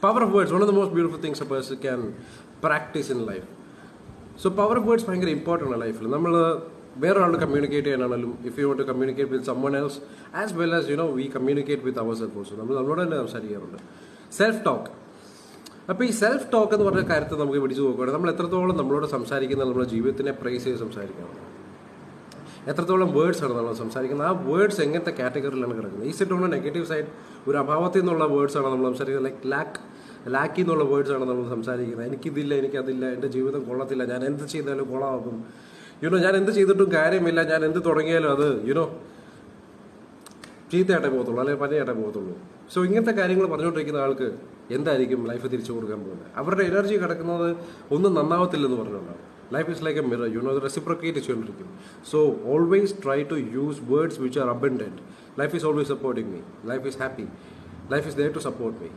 Power of words, one of the most beautiful things a person can practice in life. So power of words ഭയങ്കര important ആണ് ലൈഫിൽ. നമ്മൾ വേറെ ഒരാളോട് communicate ചെയ്യാനാണെങ്കിലും if you want to communicate with someone else as well as we communicate with our self also. നമ്മളോട് തന്നെ സംസാരിക്കാറുണ്ട്. Self talk. അപ്പോൾ ഈ സെൽഫ് ടോക്ക് എന്ന് പറഞ്ഞ കാര്യത്തിൽ നമുക്ക് പിടിച്ചു നോക്കുകയാണെങ്കിൽ നമ്മൾ എത്രത്തോളം നമ്മളോട് സംസാരിക്കുന്നത് നമ്മുടെ ജീവിതത്തിനെ പ്രൈസ് ചെയ്ത് സംസാരിക്കണം. എത്രത്തോളം വേർഡ്സ് ആണ് നമ്മൾ സംസാരിക്കുന്നത്, ആ വേർഡ്സ് എങ്ങനത്തെ കാറ്റഗറിയിലാണ് കിടക്കുന്നത്. ഈ സെറ്റ് നെഗറ്റീവ് സൈഡ്, ഒരു അഭാവത്തിൽ നിന്നുള്ള വേർഡ്സ് ആണ് നമ്മൾ സംസാരിക്കുന്നത്. ലാക്കി എന്നുള്ള വേർഡ്സ് ആണ് നമ്മൾ സംസാരിക്കുന്നത്. എനിക്കിതില്ല, എനിക്കതില്ല, എൻ്റെ ജീവിതം കൊള്ളത്തില്ല, ഞാൻ എന്ത് ചെയ്താലും കൊള്ളാകും, ഞാൻ എന്ത് ചെയ്തിട്ടും കാര്യമില്ല, ഞാൻ എന്ത് തുടങ്ങിയാലും അത് ചീത്തയായിട്ടേ പോകത്തുള്ളൂ, അല്ലെങ്കിൽ പനിയായിട്ടേ പോകത്തുള്ളൂ. സോ ഇങ്ങനത്തെ കാര്യങ്ങൾ പറഞ്ഞുകൊണ്ടിരിക്കുന്ന ആൾക്ക് എന്തായിരിക്കും ലൈഫ് തിരിച്ചു കൊടുക്കാൻ പോകുന്നത്? അവരുടെ എനർജി കിടക്കുന്നത് ഒന്നും നന്നാവത്തില്ലെന്ന് പറഞ്ഞുകൊണ്ടാണ്. Life is like a mirror, reciprocate ചെയ്തുകൊണ്ടിരിക്കും. So always try to use words which are abundant. Life is always supporting me, life is happy, life is there to support me.